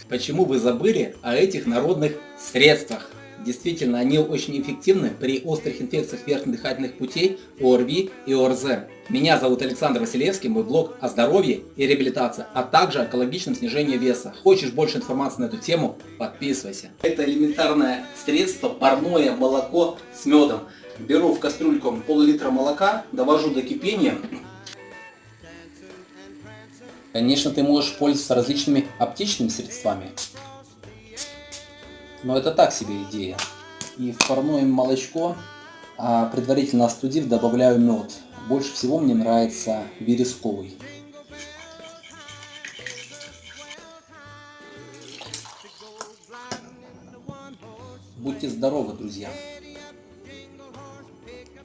Почему вы забыли о этих народных средствах? Действительно, они очень эффективны при острых инфекциях верхних дыхательных путей, ОРВИ и ОРЗ. Меня зовут Александр Василевский, мой блог о здоровье и реабилитации, а также о экологичном снижении веса. Хочешь больше информации на эту тему? Подписывайся. Это элементарное средство парное молоко с медом. Беру в кастрюльку пол-литра молока, довожу до кипения. Конечно, ты можешь пользоваться различными аптечными средствами, но это так себе идея. И в парное молочко, предварительно остудив, добавляю мед. Больше всего мне нравится вересковый. Будьте здоровы, друзья!